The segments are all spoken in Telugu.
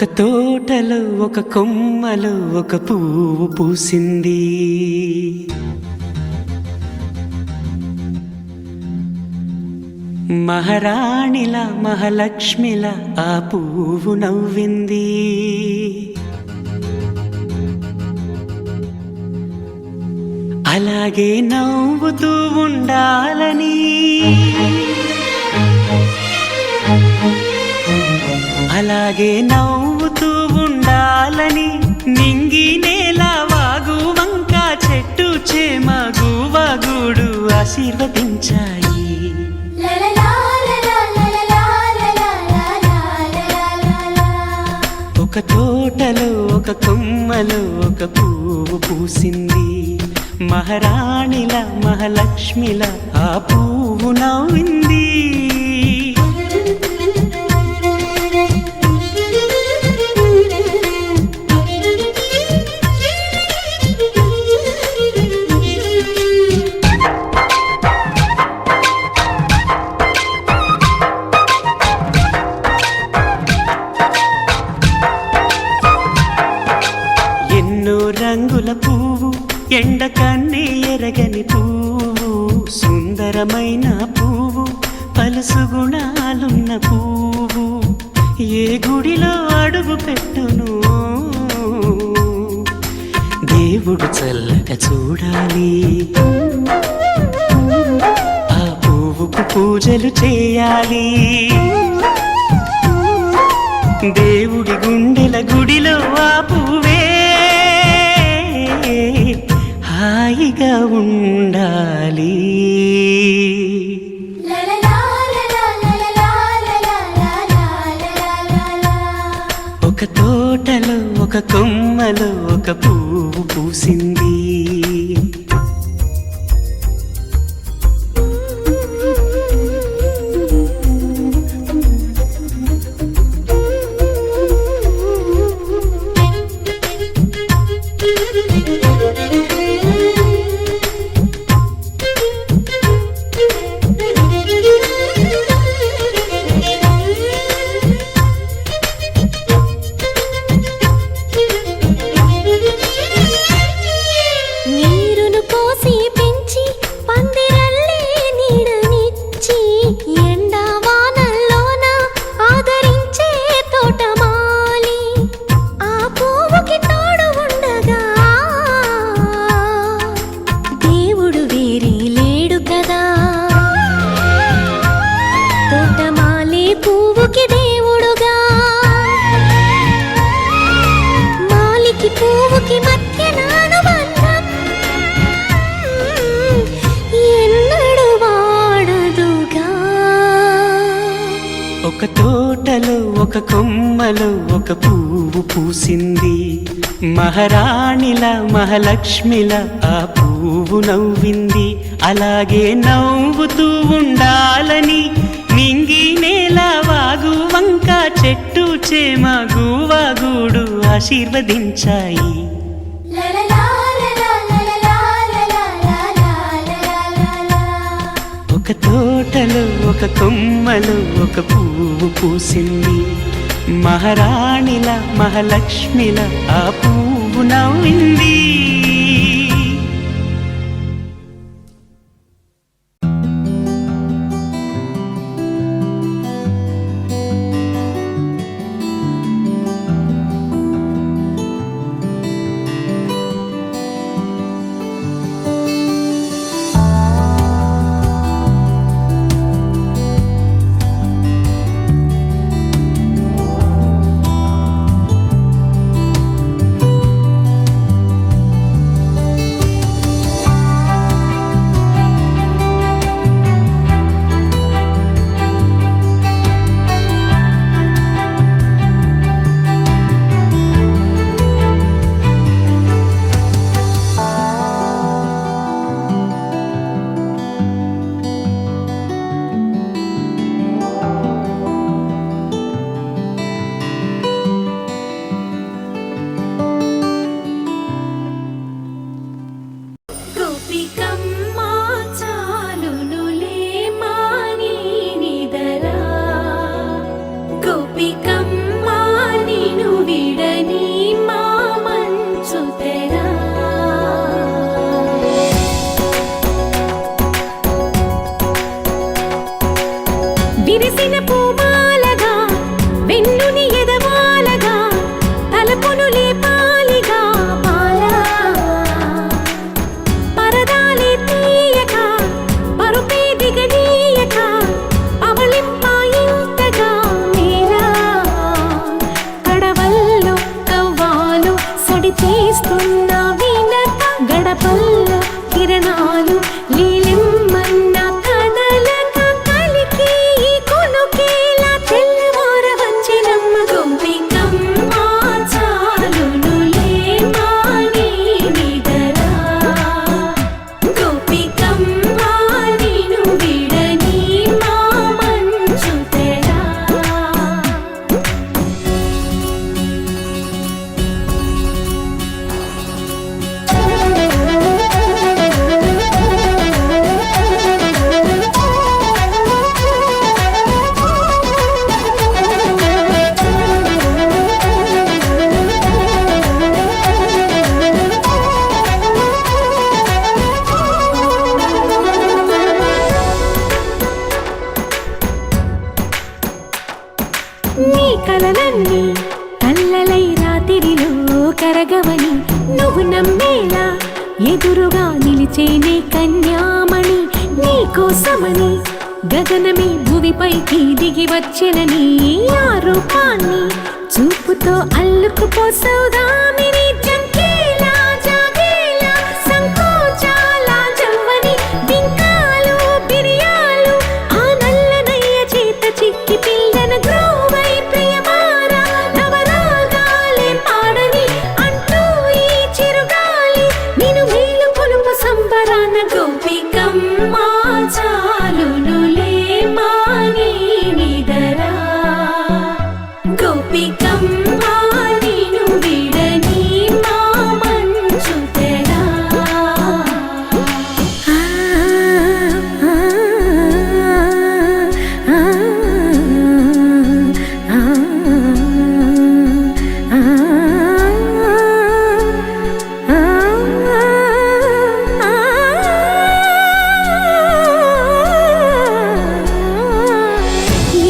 ఒక తోటలో ఒక కొమ్మలో ఒక పువ్వు పూసింది. మహారాణిలా మహాలక్ష్మిలా ఆ పువ్వు నవ్వింది. అలాగే నవ్వుతూ ఉండాలని, అలాగే నవ్వుతూ ఉండాలని నింగి నేల వాగు వంక చెట్టు చేమ గువగూడు ఆశీర్వదించాయి. ఒక తోటలో ఒక కొమ్మలో ఒక పువ్వు పూసింది. మహారాణిల మహాలక్ష్మిల ఆ పువ్వు నవ్వింది. రంగుల పువ్వు, ఎండ కన్నే ఎరగని పువ్వు, సుందరమైన పువ్వు, పలుసు గుణాలున్న పువ్వు, ఏ గుడిలో అడుగు పెట్టును దేవుడు చల్లగా చూడాలి. ఆ పువ్వుకు పూజలు చేయాలి. దేవుడి గుండెల గుడిలో ఆ పువ్వే హాయిగా ఉండాలి. ఒక తోటలో ఒక కొమ్మలో ఒక పువ్వు పూసింది. ఒక తోటలో ఒక కొమ్మలో ఒక పువ్వు పూసింది. మహారాణిల మహాలక్ష్మిల ఆ పువ్వు నవ్వింది. అలాగే నవ్వుతూ ఉండాలని నింగి నేల వాగు వంక చెట్టు చేమ గువగూడు ఆశీర్వదించాయి. ఒక తోటలో ఒక కొమ్మలో ఒక పువ్వు పూసింది. మహారాణిల మహాలక్ష్మిల ఆ పువ్వు నవ్వింది. విరిసిన పూమాలగా వెన్నుని ఎదవాలగా తలపును లేపాలిగా బాలా పరదాలే తీయక పరుపే దిగనీయక అవలింపాయింతగా మేలా కడవల్లో కవ్వాలు సడి చేస్తున్న వినత గడపల్లో కిరణాలు లీలిమ్మన్న కదలక కలికి ఈ కొనుకేలా తెల్లవార వచ్చినమ్మ గోపికమ్మ చాలునులే మాని నిదరా గోపికమ్మ నిను విడని మా మంచు తెరా నీ కలలన్నీ కల్లలై రాత్రిలో కరగవని నువ్వు నమ్మేలా ఎదురుగా నిలిచేనే కన్యామణి నీ కోసమని గగనమే భువిపైకి దిగి వచ్చెనని ఆ రూపాన్ని చూపుతో అల్లుకుపోసౌదామిని జంకేలా జాగేలా సంకోచాల జవ్వని బింకాలు బిరియాలు ఆ నల్లనయ్య చేత చిక్కి పిల్లన గ్రోవై ప్రియమార నవరాగాలే పాడని అంటూ ఈ చిరుగాలి నిన్ను మేలు పొలుపు సంబరాన గోపికమ్మ చాలునులే మాని నిదరా గోపికమ్మ నిను విడని మా మంచు తెరా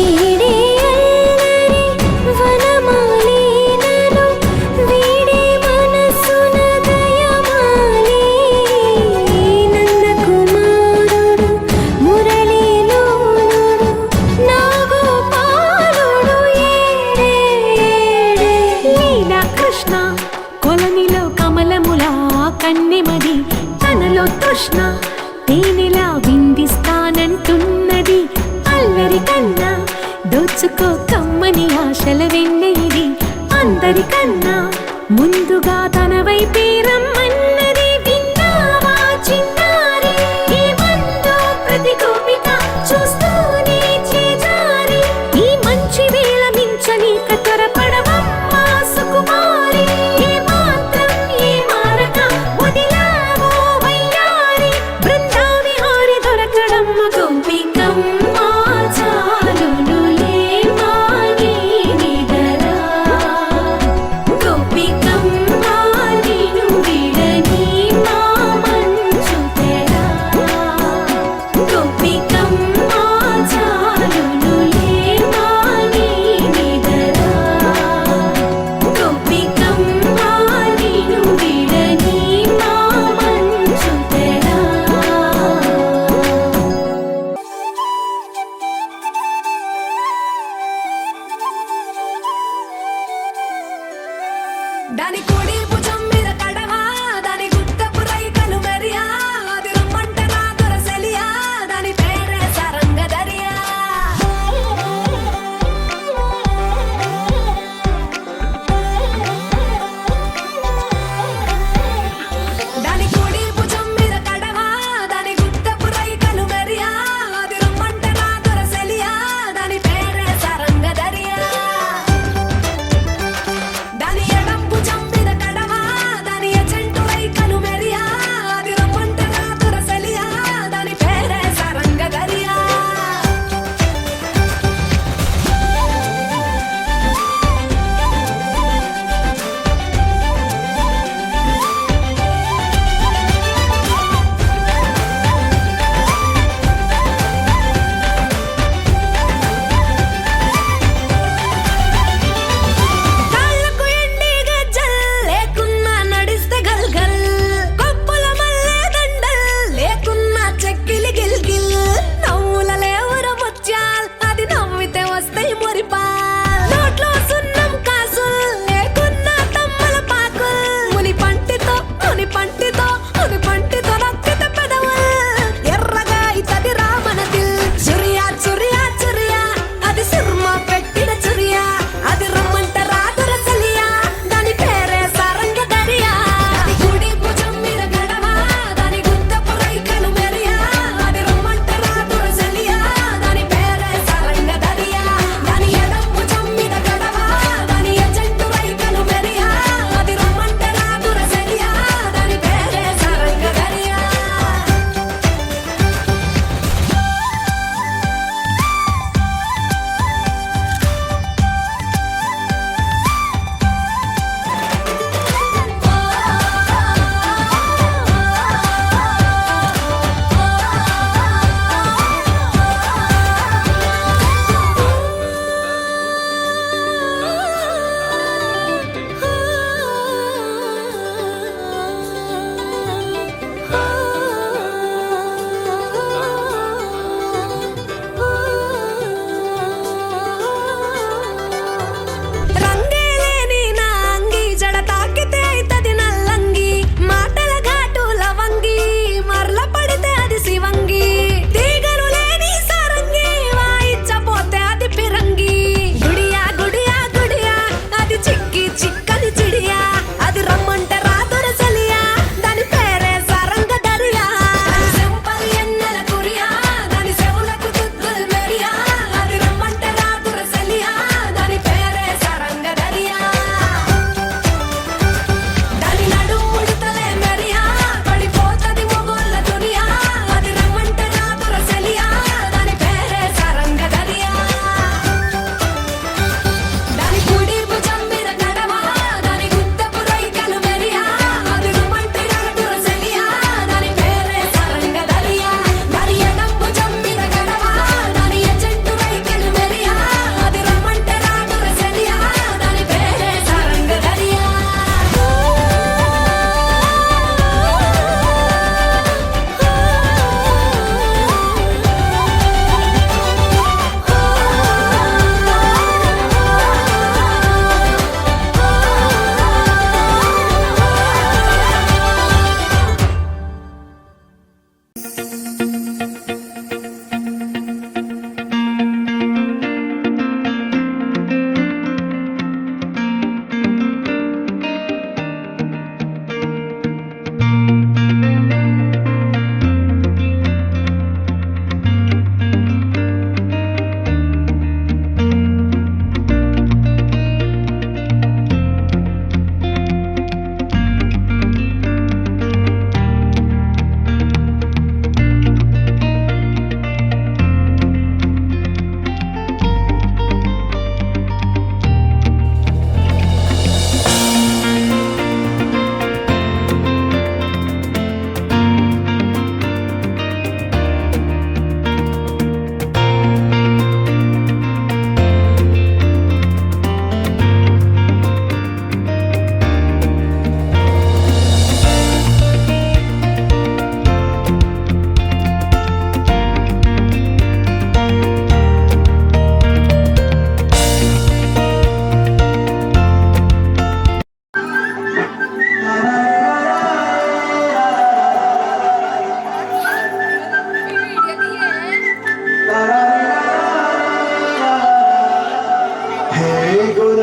ఏడే అల్లరి వనమాలినను వీడే మనసున దయమాలి నందకుమారుడు మురళీలోలుడు నాగోపాలుడు ఏడే లీలా కృష్ణ కొలనిలో కమలములా కన్నెమది తనలో తృష్ణ తేనెలా విందిస్తానంటున్నది అల్లరి కన్నా దోచుకో కమ్మని ఆశల వెన్నెయిది అందరికన్నా ముందుగా తన వైపే రమ్మన్నది విన్నావా చిన్నారి ఏమందో ప్రతి గోపిక చూస్తూనే చేజారి ఈ మంచి వేళ మించనీక త్వరపడవమ్మ సుకుమారి ఏ మాత్రం ఏ మారక వదిలావో వయ్యారి బృందావిహారి దొరకడమ్మ గోపికమ్మ చాలునులే మాని నిదరా గోపికమ్మ నిను విడ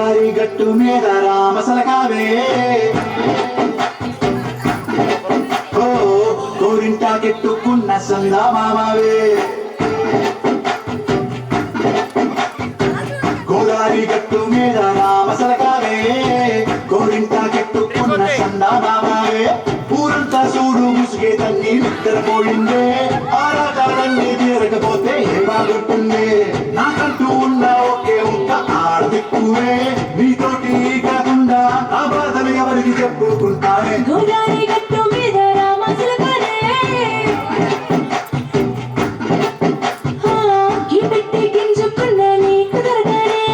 గోదారి గట్టు మీద రామసలకావే ఓ గోరింటా కెట్టుకున్న సందా మామావే గోదారి గట్టు మీద రామసలకావే గోరింటా కెట్టుకున్న సందా మామావే ఊరంతా చూడు ముసుగే తల్లి నిద్రపోయిందే ఆరాటాలన్నీ తీరకపోతే ఏ బాగుంటుంది నాకంటూ ఉన్న ఒకే ఒక్క ఆడదిక్కువే నీతోటి కాకుండా ఆ బాధలు ఎవరికి చెప్పుకుంటానే గోదారి గట్టు మీద రామచిలకనే ఈ పెట్టి గింజుకున్న నీకు దొరకనే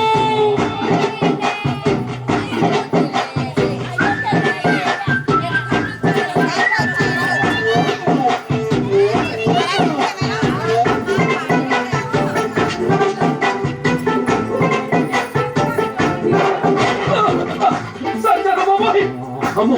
అమ్మో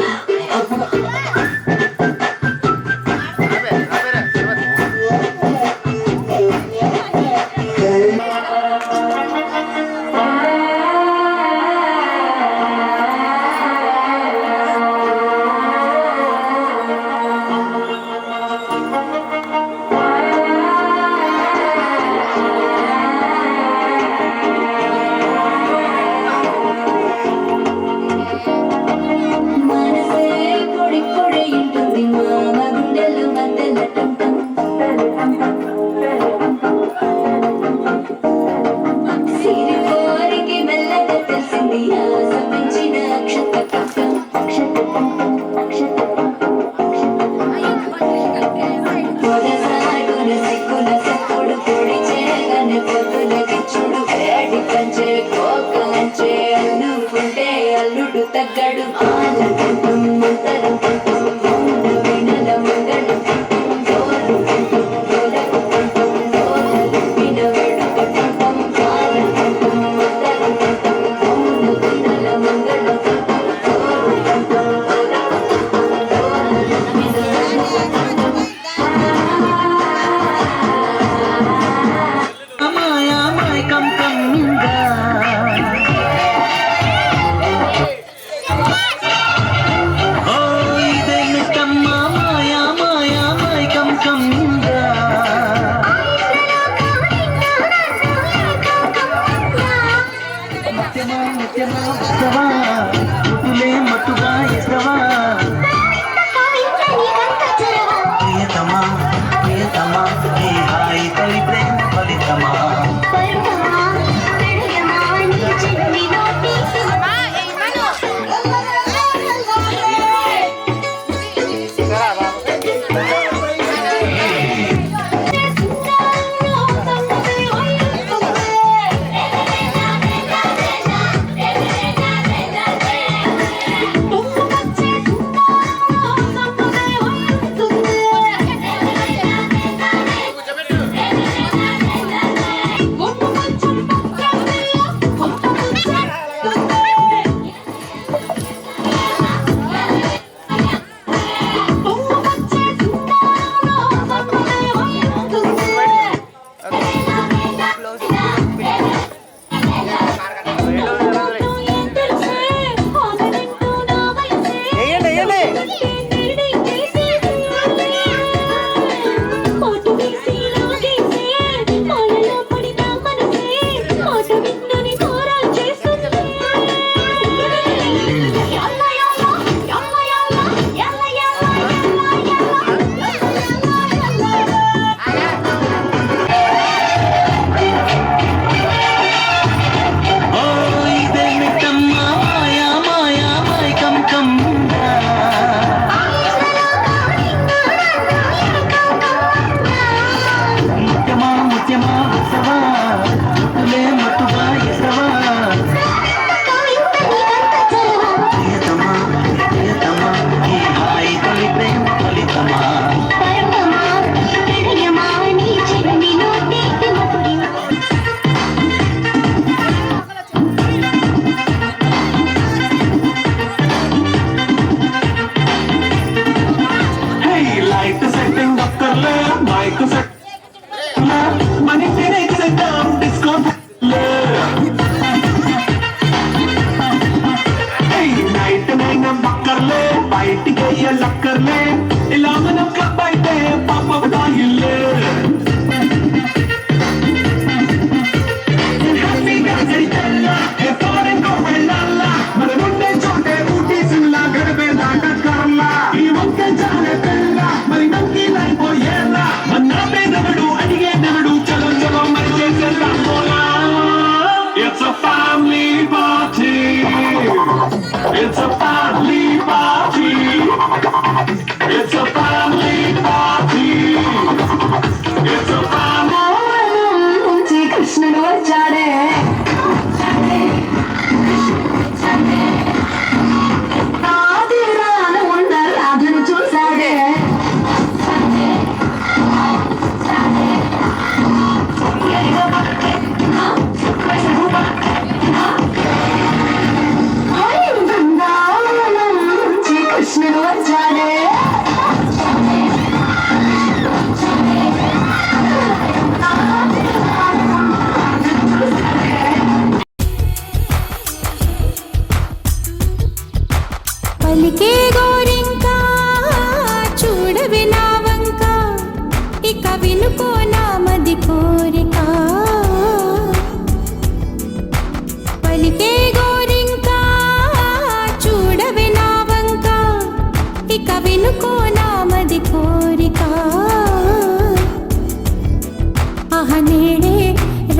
ఆహ నేడే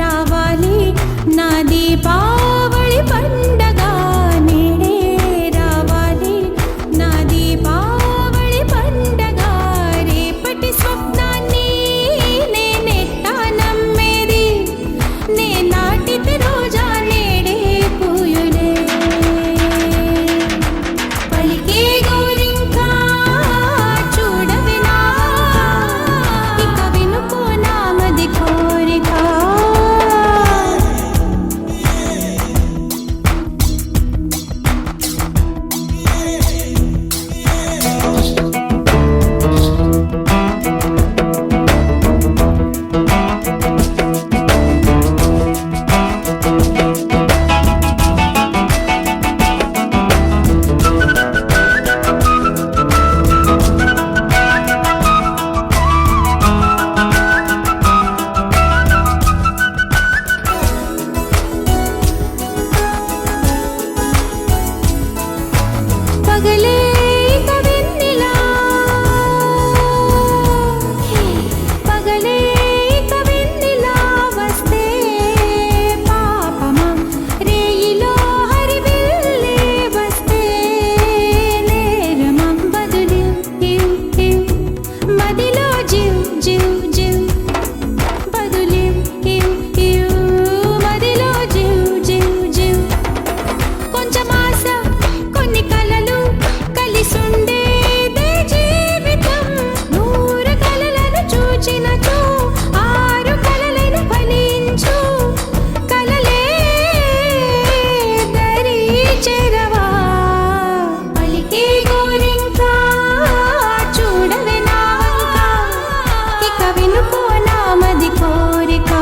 రావాలి నా దీపావళి పండగ నేడే రావాలి నా దీపావళి పండగ రేపటి స్వప్నాన్ని నేనెట్టా నమ్మేది నే నాటితే రోజా నేడే పూయులే పలికే గోరింకా చూడవినా ఇక వినుకో నామది కోరిక పగలే కవెన్నెలా పగలే కవెన్నెలా వస్తే పాపమా రేయిలో హరివిల్లే వస్తే నేరమా బదులు మదిలో జివ్ జివ్ జివ్ బదులు మదిలో జివ్ జివ్ జివ్ కొంచెం ఆశ కొన్ని కలలు కలిసుండేదే జీవితం నూరు కలలను చూచినచో ఆరు కలలను ఫలించు కలలే దరి చెరవా పలికే గోరింకా చూడవే నా వంక ఇక వినుకో నామది కోరిక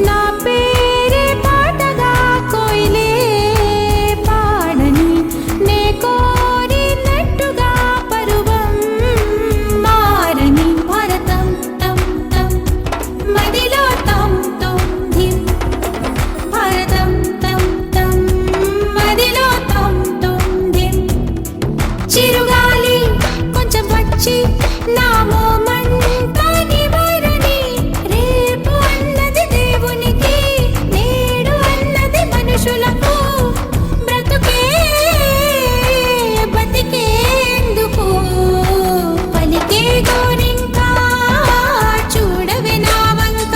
నా పేరే పాటగా కోయిలే పాడని నే కోరినట్టుగా పరువం మారని భరతం తం తం మదిలో తం తం ధిం భరతం తం తం మదిలో తం తం ధిం చిరుగాలి కొంచెం వచ్చి నా మోమంతా నివారణి రేపు అన్నది దేవునికి నేడు అన్నది మనుషులకు బ్రతుకే బతికేందుకు పలికే గోరింకా చూడవే నా వంక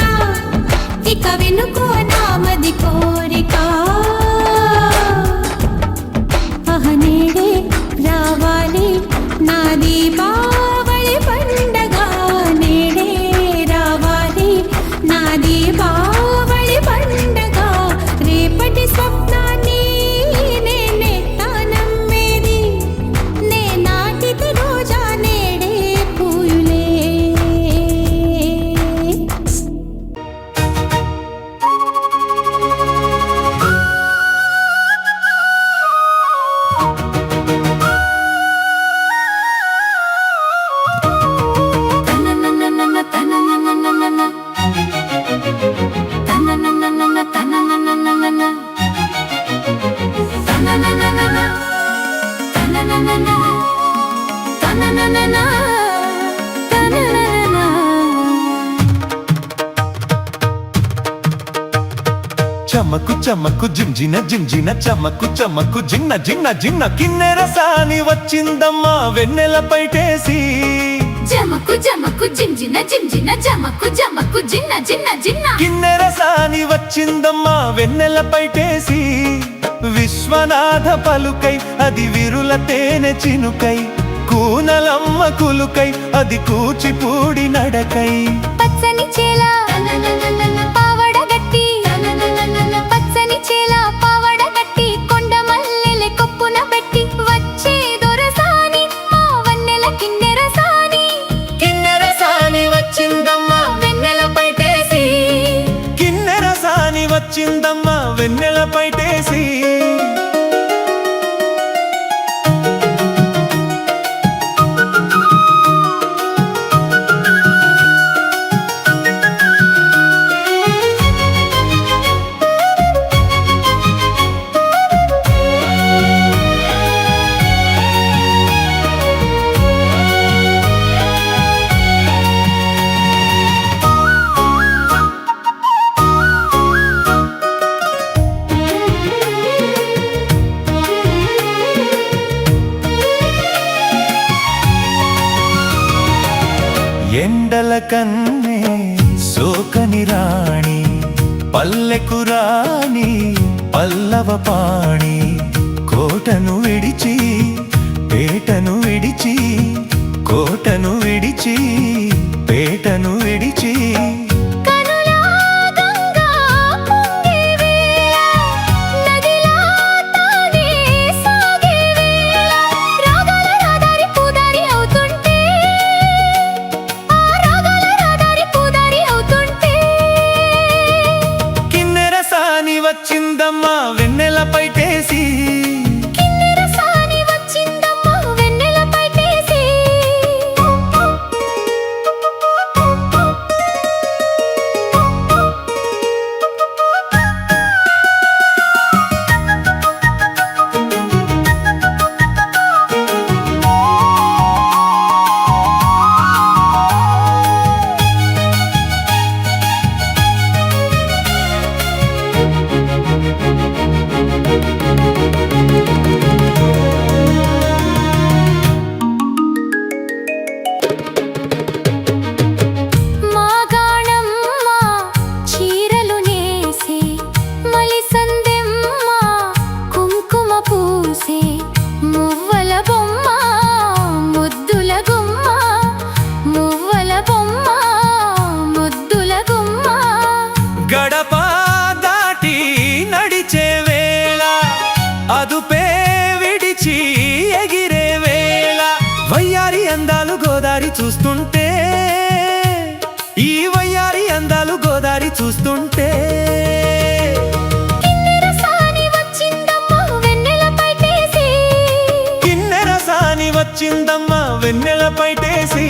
ఇక వినుకో నామది కోరిక ఆహ నేడే రావాలి నా దీపావళి పండగ నేడే రావాలి నా దీపావళి పండగ రేపటి స్వప్నాన్ని నేనెట్టా నమ్మేది నే నాటితే రోజా నేడే పూయులే చమకు చమకు జింజిన జింజిన చమకు చమకు జిన్న జిన్న జిన్న కిన్నెర సాని వచ్చిందమ్మా వెన్నెల పైటేసి జమకు జమకు జింజిన జింజిన జమకు జమకు జిన్న జిన్న జిన్న కిన్నెర సాని వచ్చిందమ్మా వెన్నెల పైటేసి విశ్వనాథ పలుకై అది విరుల తేనె చినుకై కూనలమ్మ కులుకై అది కూచిపూడి నడకై పచ్చని చేల పావడ గట్టి పచ్చని చేల పావడ గట్టి కొండ మల్లెల కొప్పున పెట్టి వచ్చే దొరసాని మా వన్నెల కిన్నెర సాని కిన్నెర సాని వచ్చిందమ్మా వెన్నెల పైట పల్లెకు రాని పల్లవ పాణి కోటను విడిచి పేటను విడిచి కోటను విడిచి పేటను విడిచి వచ్చిందమ్మా వెన్నెల పైటేసి గడప దాటి నడిచే వేళ అదుపే విడిచి ఎగిరే వేళ వయ్యారి అందాలు గోదారి చూస్తుంటే ఈ వయ్యారి అందాలు గోదారి చూస్తుంటే కిన్నెర సాని వచ్చిందమ్మా వెన్నెల పైటేసి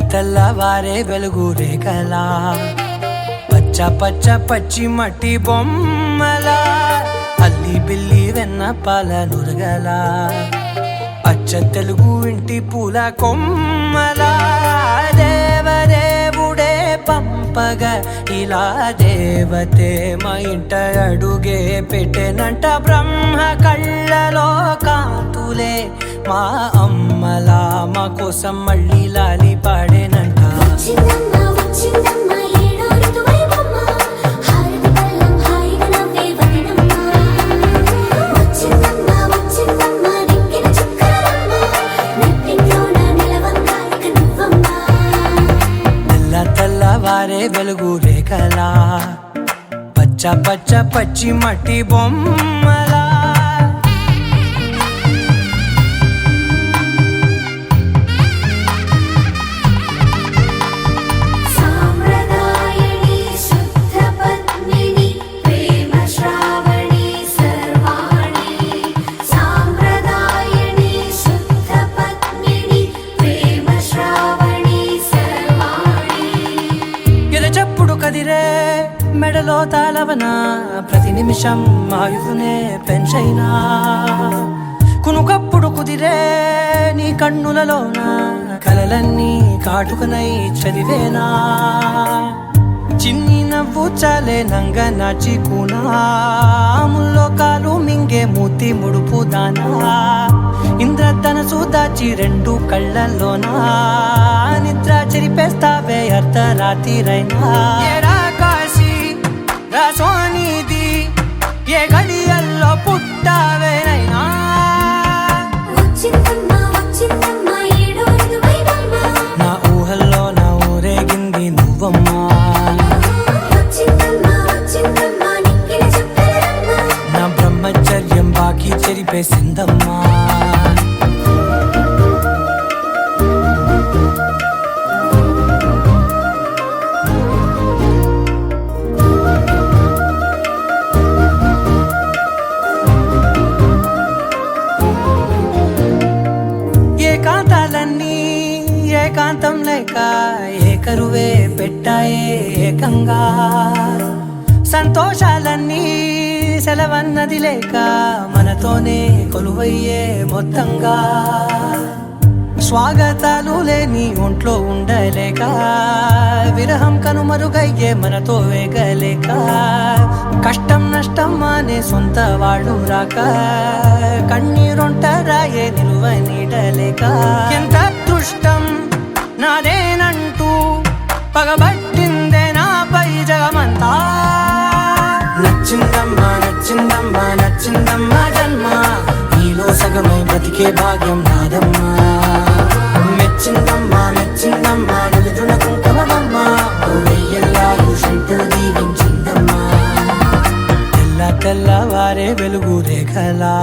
తెల్లవారే వెలుగు రేఖలా పచ్చ పచ్చ పచ్చి మట్టి బొమ్మలా అల్లి బిల్లి వెన్న పాల నురగలా అచ్చ తెలుగు ఇంటి పూల కొమ్మలా దేవదేవుడే పంపగా ఇలా దేవతే మా ఇంట అడుగే పెట్టెనంట బ్రహ్మ కళ్ళలో కాంతులే మా అమ్మలా మా కోసం మళ్ళీ లాలి పాడేనంట తెల్లవారే వెలుగు రేఖలా పచ్చ పచ్చ పచ్చి మట్టి బొమ్మలా నిమిషం ఆయువునే పెంచైనా కునుకప్పుడు కుదిరే నీ కన్నులలోన కలలన్నీ కాటుకనై చదివేనా చిన్ని నవ్వు చాలే నంగ నాచికునా ముల్లోకాలు మింగే మూతి ముడుపు దానా ఇంద్రధనసు దాచి రెండు కళ్ళల్లోనా నిద్ర చెరిపేస్తావే అర్ధరాత్రిరైనా ఏరా కాశీ రా సోనిది ఏ గడియల్లో పుట్టావేనైనా వచ్చిందమ్మా వచ్చిందమ్మా ఏడో ఋతువైవమ్మా నా ఊహల్లో నా ఊరేగింది నువ్వమ్మా వచ్చిందమ్మా వచ్చిందమ్మా నిక్కిన చుక్కలమ్మా నా బ్రహ్మచర్యం బాకీ చెరిపేసిందమ్మా ఏకాంతాలన్నీ ఏకాంతం లేక ఏకరువే పెట్టాయే ఏకంగా సంతోషాలన్నీ సెలవన్నది లేక మనతోనే కొలువయ్యే మొత్తంగా స్వాగతాలు లేని ఒంట్లో ఉండలేక విరహం కనుమరుగయ్యే మనతో వేగలేక కష్టం నష్టం అనే సొంత వాళ్ళు రాక కన్నీరొంటరాయే నిలువ నీడలేక ఎంత అదృష్టం నాదేనంటూ పగబట్టిందే నాపై జగమంతా నచ్చిందమ్మా నచ్చిందమ్మా నచ్చిందమ్మా జన్మ నీలో సగమై బ్రతికే భాగ్యం నాదమ్మా మెచ్చిందమ్మా మెచ్చిందమ్మా నిలుచున్న కుంకుమమ్మా వెయ్యల్లాలు శంకరు దీవించిందమ్మా తెల్ల తెల్లవారే వెలుగు రేఖలా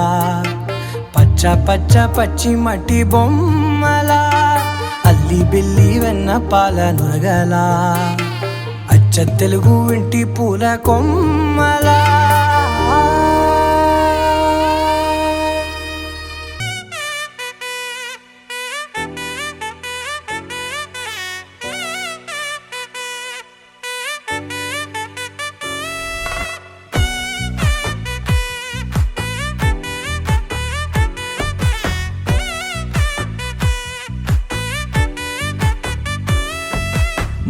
పచ్చ పచ్చ పచ్చి మట్టి బొమ్మలా అల్లి బిల్లి వెన్న పాల నురగలా అచ్చ తెలుగు ఇంటి పూల కొమ్మలా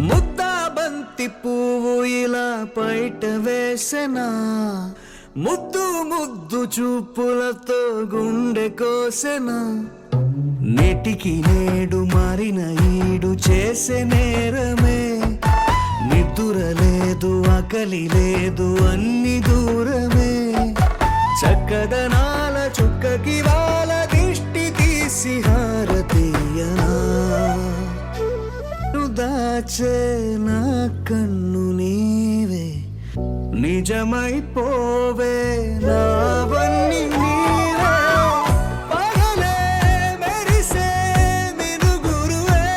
ముద్దాబంతి పువ్వు ఇలా బయట వేసెనా ముద్దు ముద్దు చూపులతో గుండె కోసెనా నేటికి నేడు మారిన ఈడు చేసే నేరమే నిద్ర లేదు ఆకలి లేదు అన్ని దూరమే చక్కదనాల చుక్కకి వాళ్ళ దిష్టి తీసి హారతీయనా దాచే నా కన్ను నీవే నిజమైపోవే నావన్నీ నీవే పగలే మెరిసే మినుగురువే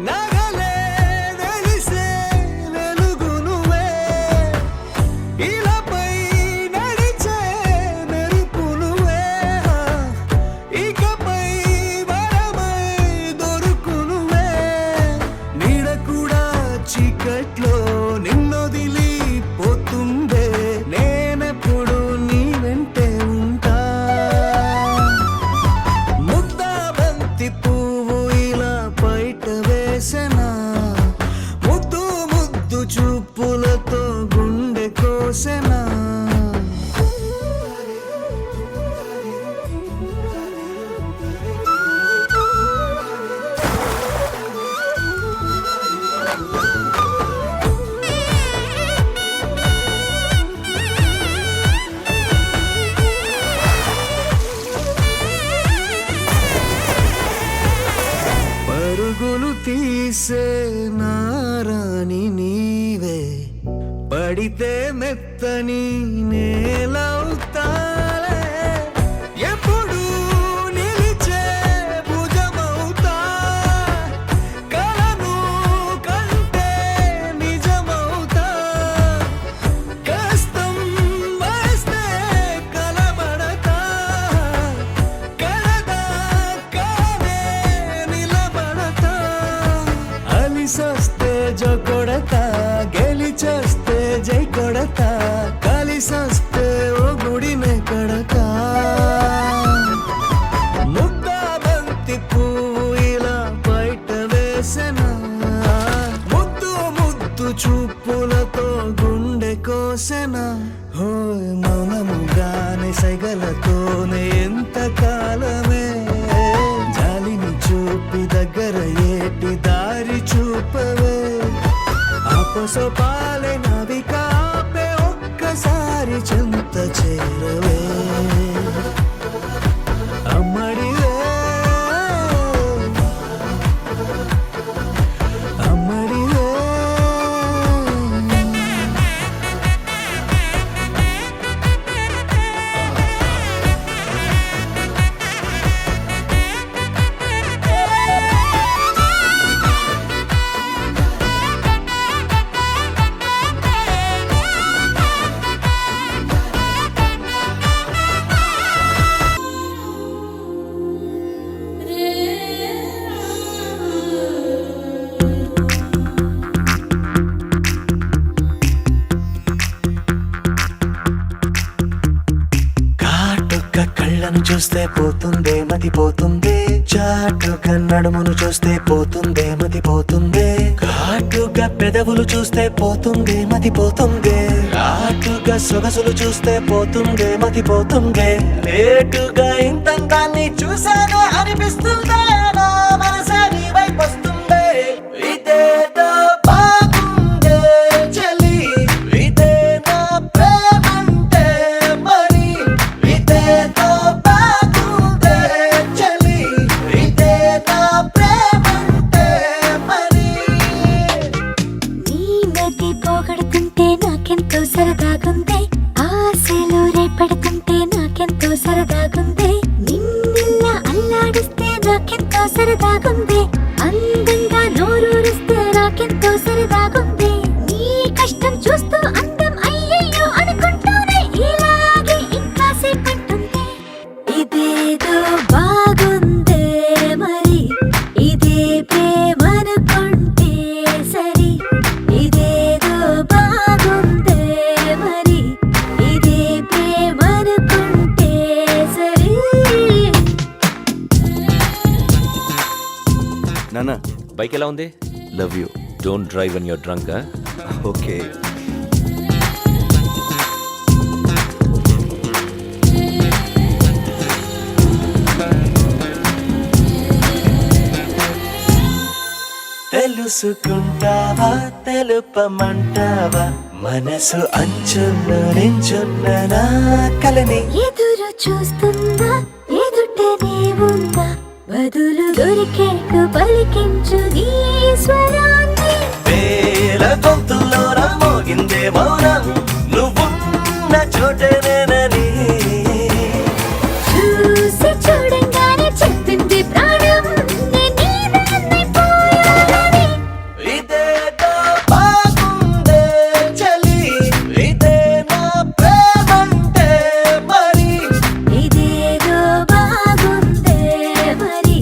నగలే వెలిసే వెలుగు నువ్వే ఇలాపై నడిచే మెరుపు నువ్వే ఇకపై వరమై దొరుకు నువ్వే నీడ కూడా చీకట్లో నిన్నొదిలి పోతుందే నేనెప్పుడు నీ వెంటే ఉంటా ముద్దాబంతి పువ్వు ఇలా బయట వేసెనా ముద్దు ముద్దు చూపులతో గుండె కోసెనా పరుగులు తీసే నారాణి నీవే పడితే మెత్తని నేలవుతాలే ఎప్పుడు నిలిచే భుజమవుతా కలను కంటే నిజమవుతా కష్టం వస్తే కలబడతా కలదా కానే నిలబడతా అలిసొస్తే జో కొడతా గెలిచొస్తే జై కొడతా కలిసి హోయ్ మౌనముగానే సైగలతోనే ఎంత కాలమే జాలిని చూపి దగ్గర ఏటి దారి చూపవే ఆపసోపాలే నావిక ఆపే ఒక్కసారి చెంత చేరవే అమ్మడివే అమ్మడివే కాటుక కళ్ళను చూస్తే పోతుందే మతి పోతుందే చాటుగా నడుమును చూస్తే పోతుందే మతి పోతుందే ఘాటుగా పెదవులు చూస్తే పోతుందే మతి పోతుందే ఘాటుగా సొగసులు చూస్తే పోతుందే మతి పోతుందే లేటుగా ఇంతంతాన్ని చూసానే అనిపిస్తుందే నా మనసే నీ వైపు వస్తుందే ఇదేదో బాగుందే చలి ఇదే నా ప్రేమంటే మరి ఇదేదో బాగుందే చలి ఇదే నా ప్రేమంటే మరి నీ మతి పోగొడుతుంటే నాకెంతో సరదాగుంది ఆశలు రేపడుతుంటే నాకెంతో సరదాగుంది నిన్నెల్లా అల్లాడిస్తే నాకెంతో సరదాగుంది అందంగా నోరూరిస్తే నాకెంతో సరదాగుంది నీ కష్టం చూస్తూ అందం అయ్యయ్యో అనుకుంటూనే ఇలాగే ఇంకా సేపట్టుంది ఇదేదో బాగుందే మరి ఇదే ప్రేమనుకుంటే సరి ఇదేదో బాగుందే మరి ఇదే ప్రేమనుకుంటే సరి నాన్న బైక్ ఎలా ఉంది? Love you. Don't drive when you're drunk. Okay. తెలుసుకుంటావా తెలుపమంటావా మనసు అంచున్న నించున్న నా కలని ఎదురు చూస్తుందా ఎదుటనే ఉందా బదులు దొరికేట్టు పలికించు నీ స్వరాన్ని వేల గొంతుల్లో మోగిందే మౌనం నువ్వున్న చోటనేనని చూసి చూడంగానే చెప్పింది ప్రాణం నేను నీదాన్నైపోయానని. ఇదేదో బాగుందే చలి ఇదే నా ప్రేమంటే మరి ఇదేదో బాగుందే మరి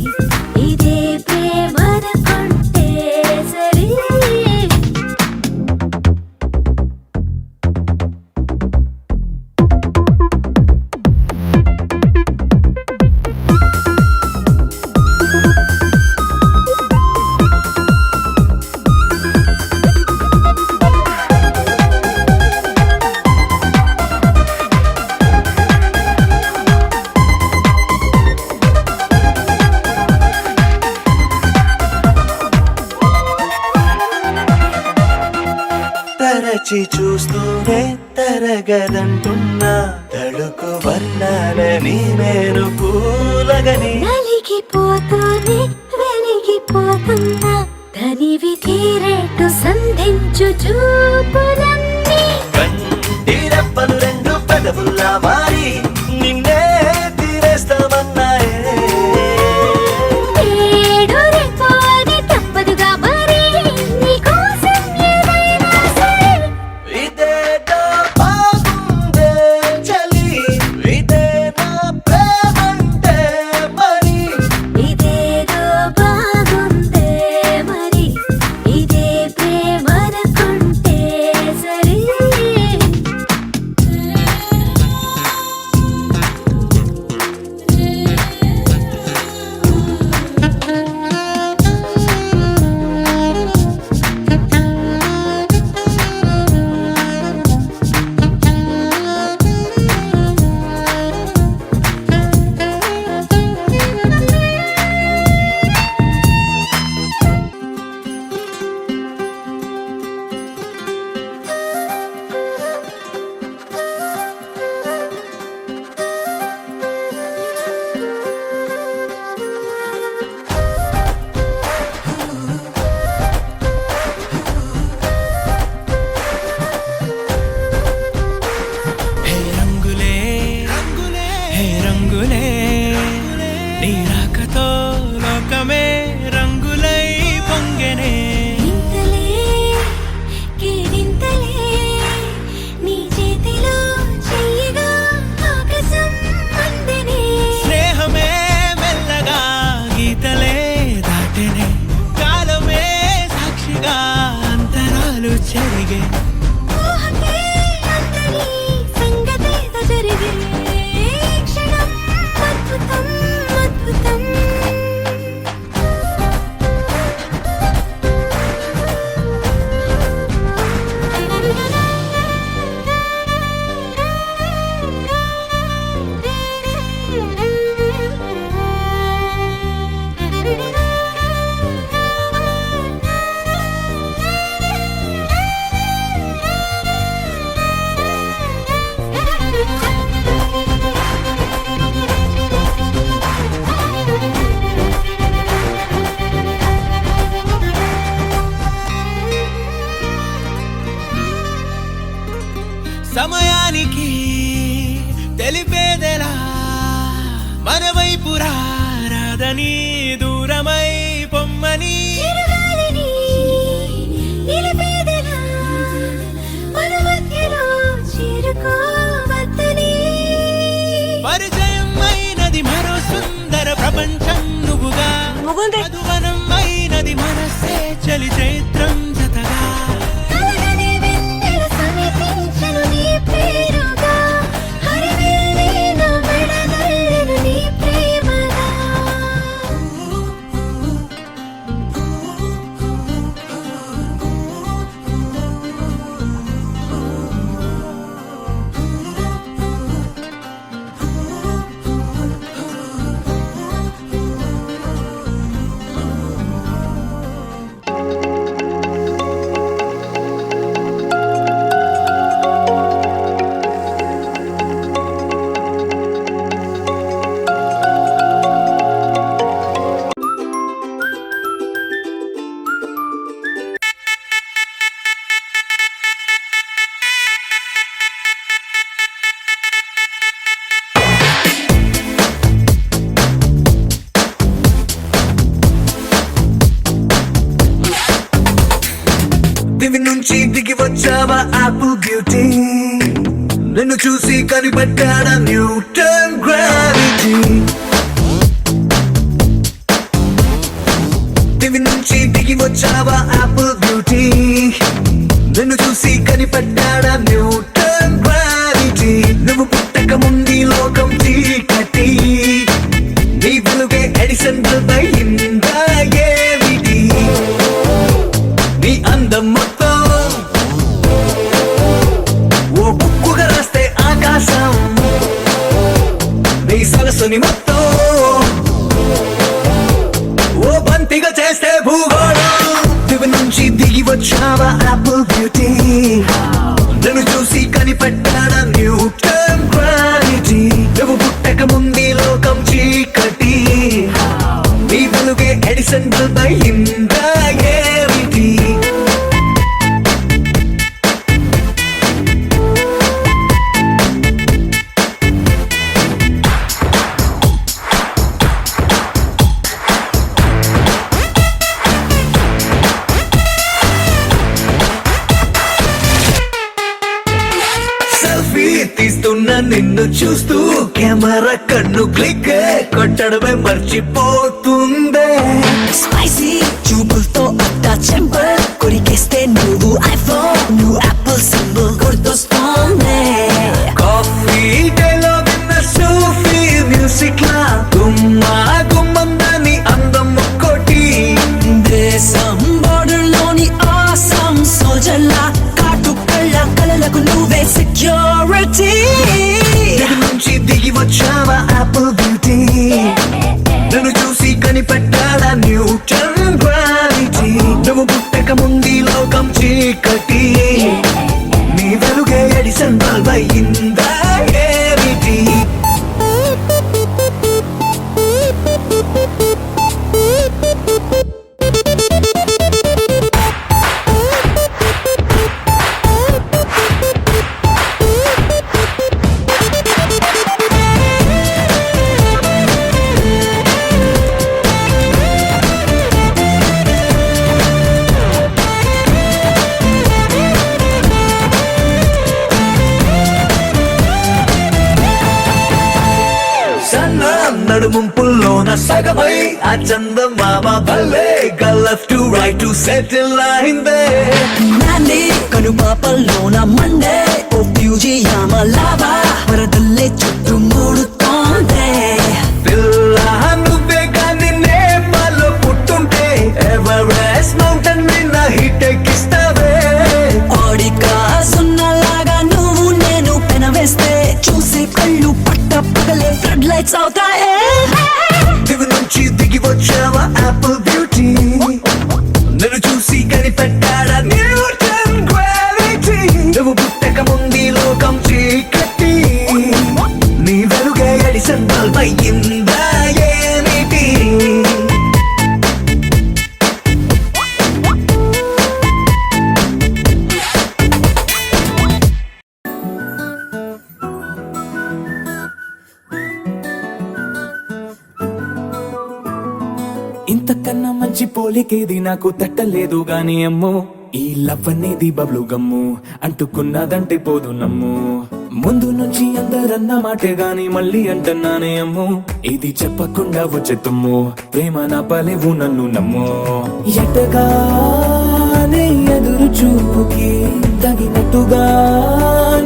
ఇదే ప్రేమనుకుంటే సరి తరచి చూస్తూనే తరగదంటున్నా తడుకు వర్ణాలని నేను పూలగని నలిగిపోతూనే వెలిగిపోతున్నా తనివి తీరేట్టు సంధించు చూపులన్నీ కంటి రెప్పలు రెండు పెదవుల్లా మారి నిన్నే తీరేస్తామన్నాయే ఏడు రేపు అని తప్పదుగా మరి నీకోసం ఏదైనా సరే ఇదేదో బాగుందే చలి ఇదే నా ప్రేమంటే మరి ఇదేదో బాగుందే మరి ఇదే ప్రేమనుకుంటే సరి కాదని దూరమై పొమ్మని చిరుగాలిని నిలిపేదెలా మన మధ్యలో చేరుకోవద్దని పరిచయం అయినది మరో సుందర ప్రపంచం నువ్వుగా మధువనం అయినది మనసే చలి చైత్రం జతగా కలగని వెన్నెల సమీపించను నీ పేరుగా హరివెల్లి నా మెడగల్లెను నీ ప్రేమగా దివి నుంచి దిగి వచ్చావా యాపిల్ బ్యూటీ నిన్ను చూసి కనిపెట్టాడా న్యూటన్ గ్రావిటీ దివి నుంచి దిగి వచ్చావా యాపిల్ బ్యూటీ నిన్ను చూసి కనిపెట్టాడా న్యూటన్ గ్రావిటీ నువ్వు పుట్టక ముందు లోకం చీకటి నీ వెలుగే ఎడిసన్ బల్బ్ అయిందా ఏమిటి నీ అందం మొత్తం ఓ బుక్కుగా రాస్తే ఆకాశం నీ సరస్సుని మొత్తం ఓ బంతిగా చేస్తే భూగోళం దివి నుంచి దిగి వచ్చావా యాపిల్ బ్యూటీ నన్ను చూసి కనిపెట్టాడా న్యూటన్ గ్రావిటీ నువ్వు పుట్టక ముందు లోకం చీకటి నీ వెలుగే ఎడిసన్ బల్బ్ అయిందా ఏమిటి సెల్ఫీ తీస్తున్న నిన్ను చూస్తూ కెమెరా కన్ను క్లిక్ కొట్టడమే మర్చిపోతుందే స్పైసీ చూపులతో అట్టా చెంపర్ కొరికేస్తే నువ్వు ఐఫోన్ నువ్వు యాపిల్ సింబల్ గుర్తొస్తోంది కాఫీ డేలో విన్న సూఫీ మ్యూజిక్ లా గుమ్మా గుమ్మందని అందం ఒక్కోటి దేశం బోర్డర్ లోని ఆసం సోజల్లా కాటు కళ్ళ కలలకు నువ్వే సెక్యూరిటీ దిగి నుంచి దిగి వచ్చావా యాపిల్ బ్యూటీ నన్ను చూసి కనిపెట్టాడా న్యూటన్ గ్రావిటీ నువ్వు పుట్టక ముందు లోకం చీకటి నీ వెలుగే ఎడిసన్ బల్బ్ అయిందా ఏమిటి సన్న నడుముంపుల్లోన సగమై ఆ చందమామ భలే left to right to settle అయిందే నాంది కనుపాపల్లోన మండే ఓ ఫ్యూజియామ లావా వరదల్లే చుట్టూ మూడుతోందే పిల్ల నువ్వే కానీ నేపాల్లో పుట్టుంటే ఎవరెస్ట్ మౌంటైన్ మీద హిట్ ఎక్కిస్తావే ఓడికా సున్నలాగా నువ్వు నేను పెనవేస్తే చూసి కళ్ళు పట్ట పగలే ఫ్లడ్ లైట్స్ అవుతాయే దివి నుంచి దిగి వచ్చావా యాపిల్ బ్యూటీ నన్ను చూసి కనిపెట్టాడా న్యూటన్ గ్రావిటీ నువ్వు పుట్టక ముందు లోకం చీకటి నీ వెలుగే ఎడిసన్ బల్బ్ అయ్యిందా ఏమిటి ఇంతకన్నా మంచి పోలికేది నాకు తట్టలేదు గాని అమ్మో ఈ లవ్ అనేది బబ్లు గమ్ము అంటుకున్నదంటే పోదు నమ్ము ముందు నుంచి అందరన్న మాటే గాని మళ్ళీ అంటున్నానే అమ్ము ఇది చెప్పకుండా వచ్చే తుమ్ము ప్రేమ నా పలేవు నన్ను నమ్ము ఎటగానే ఎదురు చూపుకి తగినట్టుగా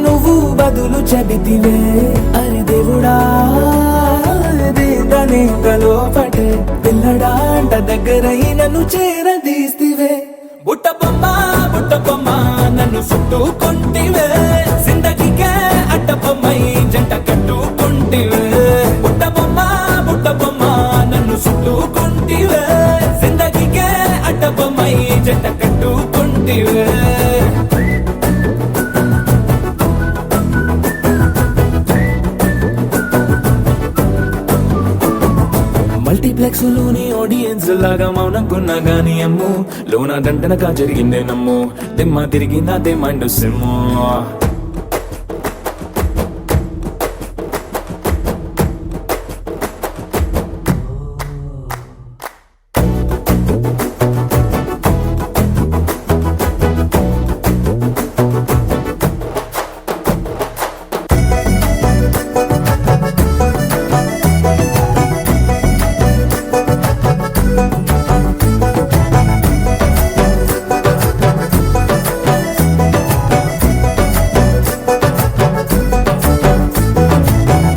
నువ్వు బదులు చెబితివే అరి దేవుడా దేదనే గలోపటే పిల్లడాంట దగ్గరై నన్ను చేరదీస్తివే బుట్ట బొమ్మ నన్ను చుట్టుకుంటివే జిందగీకే అడ్డ బొమ్మై జంట కట్టుకుంటివే బుట్ట బొమ్మ నన్ను చుట్టుకుంటివే జిందగీకే అడ్డ బొమ్మై జంట కట్టుకుంటివే మల్టీప్లెక్స్ లోని ఆడియన్స్ లాగా మౌనంకున్నా గానీ అమ్ము లోన దండనగా జరిగిందే నమ్ము దిమ్మ తిరిగి నాదే మైండ్ సిమ్ము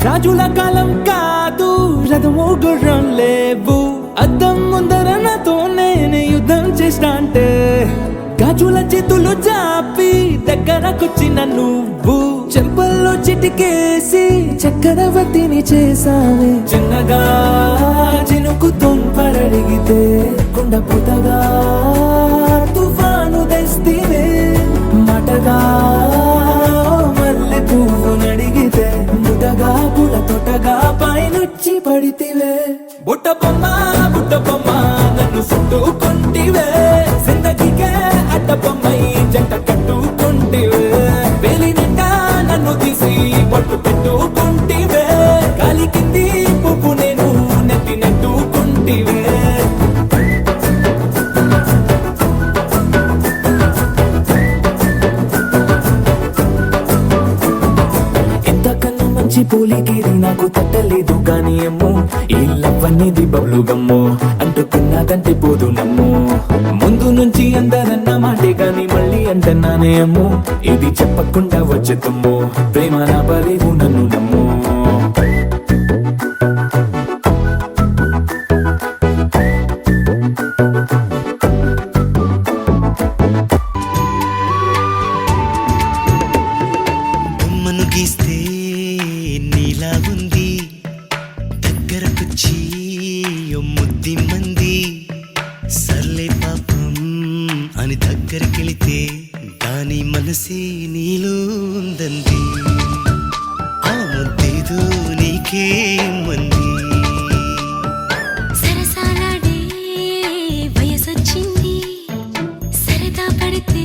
రాజుల కాలం కాదు రథము గుర్రం లేవు అద్దం ముందర నాతో నేను యుద్ధం చేస్తా అంటే గాజుల చేతులు జాపి దగ్గరకొచ్చిన నువ్వు చెంపల్లో చిటికేసి చక్రవర్తిని చేసావే చిన్నగా చినుకు తుంపరడిగితే కుండ పుతగా తుఫాను తెస్తివే మాటగా మల్లె పువ్వు నడిగితే ముటగా పుల తొటగా పైనుచ్చి పడితివే బుట్ట బొమ్మ నన్ను చుట్టుకుంటివే జిందగీకే అడ్డ బొమ్మై జంట కట్టుకుంటివే వేలి నిండా నన్ను తీసి పట్టు పెట్టుకుంటివే గాలి కింది పువ్వు నేను నెత్తి నెట్టుకుంటివే ఎంతకన్నా మంచి పోలికేది నాకు తట్టలేదు గాని అమ్ము ఈ లవ్ అనేది బబ్లు గమ్ము అంటుకున్నదంటే పోదు నమ్ము ముందు నుంచి అందరన్న మాటే గాని మళ్ళీ అంటున్నానే అమ్ము ఇది చెప్పకుండా వచ్చే తుమ్ము ప్రేమ నా పలేవు నన్ను నమ్ము బొమ్మను గీస్తే నీలా ఉంది దగ్గరకొచ్చి ముద్ది మంది సర్లే పాపం అని దగ్గరికెళితే దాని మనసే నీలో ఉందంది ఆ ముద్దేదో నీకే మంది సరసాలాడే వయసొచ్చింది సరదా పడితే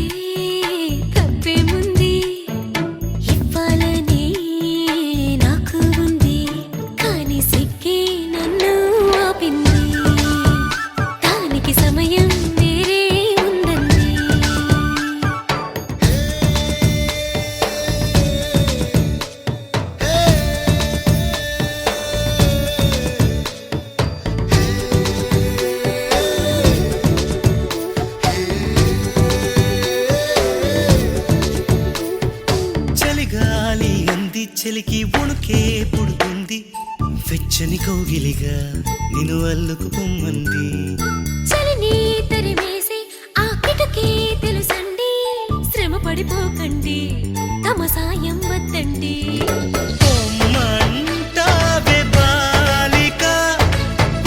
తప్పేముంది ఇవ్వాలని నాకు ఉంది కానీ సిగ్గే నన్ను ఆపింది దానికి సమయం వేరే ఉందండి చలిగాలి అంది చలికి వణుకే పుడుతుంది వెచ్చని కౌగిలిగా నిన్ను అల్లుకు పొమ్మంది చలిని తరిమేసి ఆ కిటకే తెలుసండి శ్రమ పడిపోకండి తమ సాయం వద్దండి పొమ్మంటావే బాలిక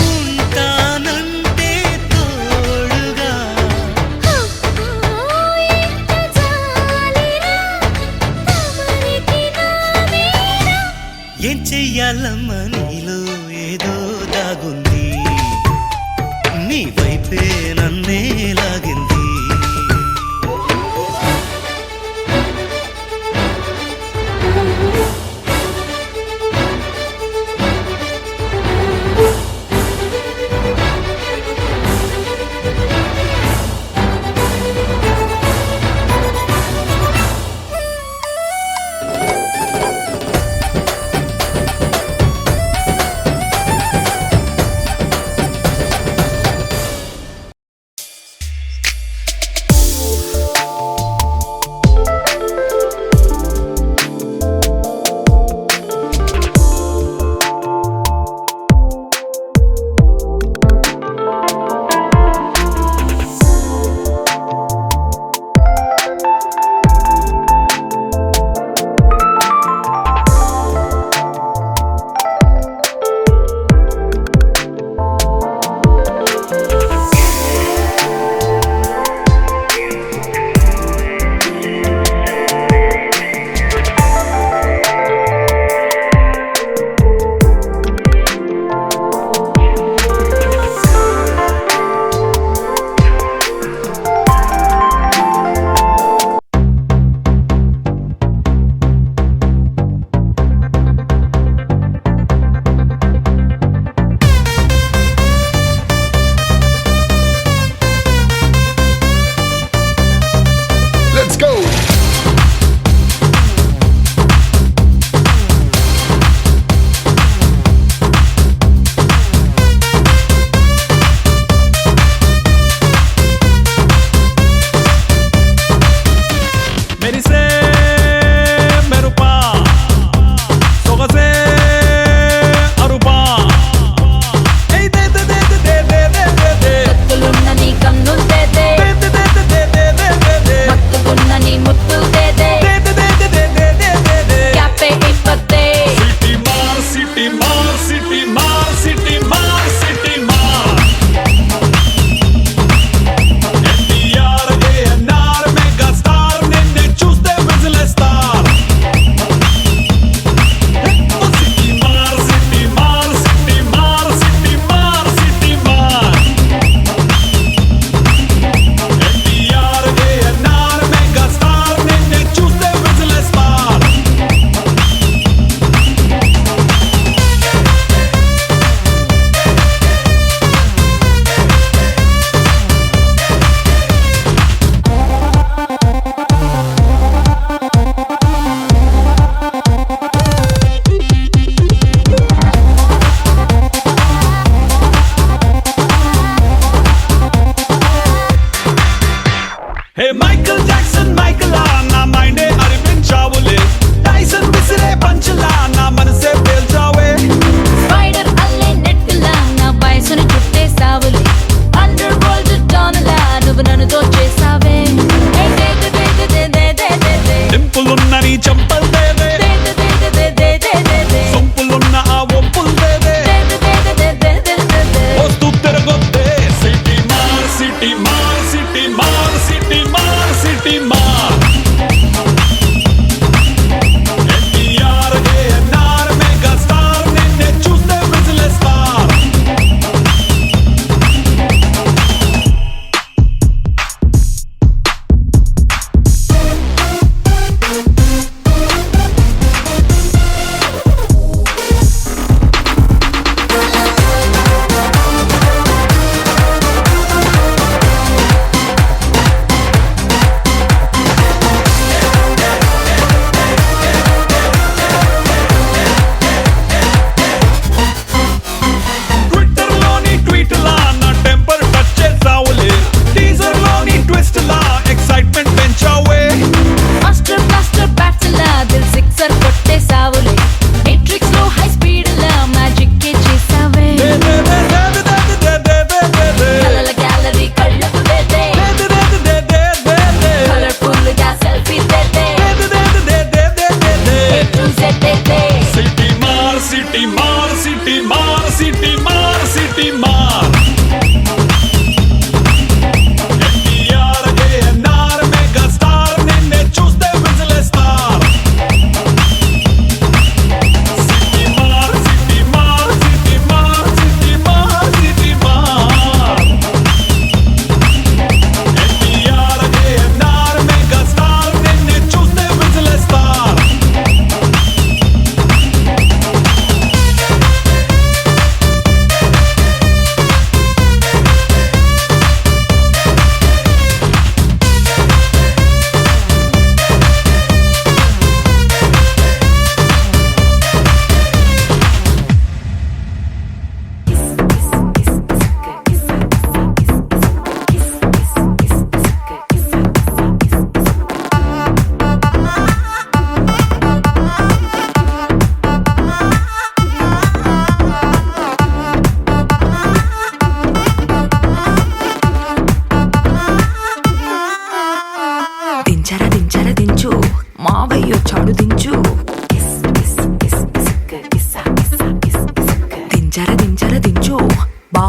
ఉంటానంటే తోడుగా ఎంత జాలిరా తమరికి నా మీద ఏం చెయ్యాలమ్మా నీలో ఏదో దాగుంది నీ వైపే నన్నే లాగింది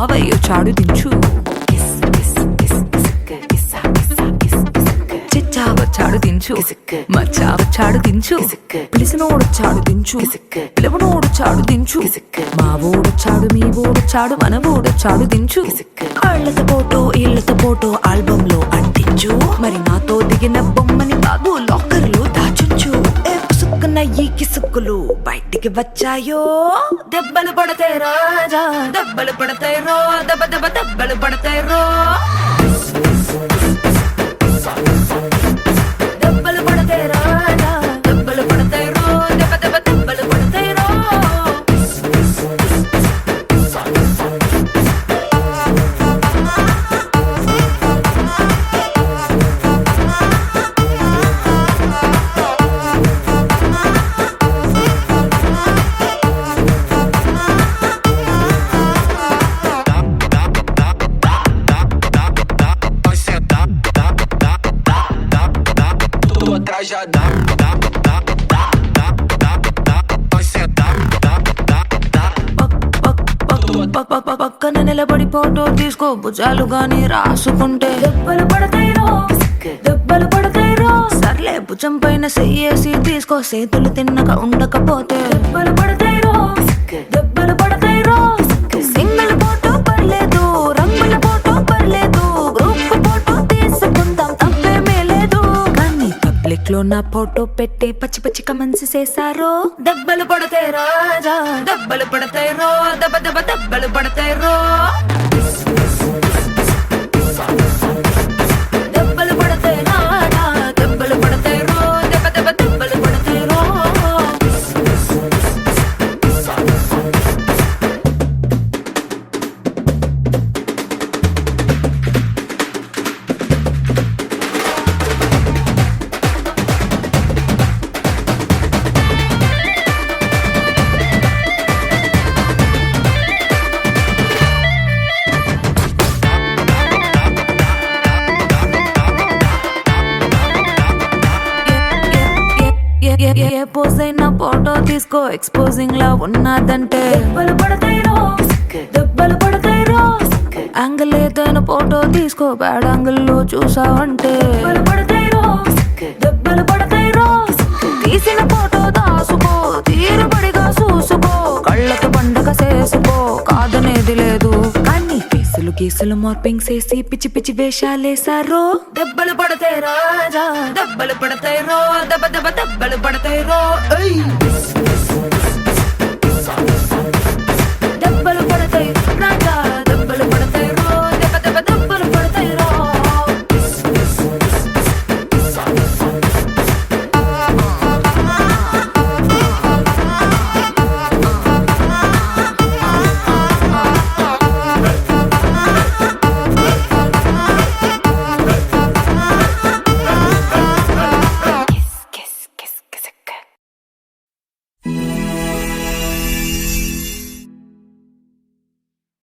మావయ్య చాడు దించు చిచ్చా వచ్చాడు దించు మచ్చా వచ్చాడు దించు పిలిసినోడు చాడు దించు పిలవనోడు చాడు దించు మా ఓడు చాడు మీ ఓడు చాడు మన ఓడు చాడు దించు ఆళ్లతో ఫోటో ఇళ్లతో ఫోటో ఆల్బమ్ లో అంటించు మరి నాతో దిగిన బొమ్మని బాబు లాకర్ లో దాచుంచు సుక్కున్న ఈ కిసుక్కులు బయటికి వచ్చాయో దెబ్బలు పడతాయి రాజా దెబ్బలు పడతాయి రో దెబ్బ దెబ్బ దెబ్బలు పడతాయి రో దెబ్బలు పడతాయి రాజా దెబ్బలు పడతాయి రో దెబ్బ దెబ్బ దెబ్బలు పడతాయి రో పక్కన నిలబడి ఫోటో తీసుకో భుజాలు గాని రాసుకుంటే దెబ్బలు పడతాయిరో దెబ్బలు పడతాయిరో సర్లే భుజం పైన చెయ్యేసి తీసుకో చేతులు తిన్నక ఉండకపోతే దెబ్బలు పడతాయిరో దెబ్బలు పడతాయిరో సింగిల్ ఫోటో పర్లేదు రంగుల ఫోటో పర్లేదు గ్రూప్ ఫోటో తీసుకుందాం తప్పేమీ లేదు కానీ పబ్లిక్ లో నా ఫోటో పెట్టి పచ్చి పచ్చి కమెంట్స్ చేశారో దెబ్బలు పడతాయి రాజా దెబ్బలు పడతాయి రో దెబ్బ దెబ్బ దెబ్బలు పడతాయి రో దెబ్బలు పడతాయి రాజా దెబ్బలు పడతాయి రో దెబ్బ దెబ్బ దెబ్బలు పడతాయి రో ఏ పోజ్ అయినా ఫోటో తీసుకో ఎక్స్పోజింగ్ లా ఉన్నదంటే దెబ్బలు పడతాయిరో దెబ్బలు పడతాయిరో యాంగిల్ ఏదైనా ఫోటో తీసుకో బ్యాడ్ యాంగిల్ లో చూసావంటే దెబ్బలు పడతాయిరో దెబ్బలు పడతాయిరో తీసిన ఫోటో దాసుకో తీరుబడిగా చూసుకో కళ్ళకు పండగ చేసుకో కాదనేది లేదు కానీ కేసులు కేసులు మార్పింగ్ చేసి పిచ్చి పిచ్చి వేషాలేసారో దెబ్బలు పడతాయి రాజా దెబ్బలు పడతాయి రో దెబ్బ దెబ్బ దెబ్బలు పడతాయి రో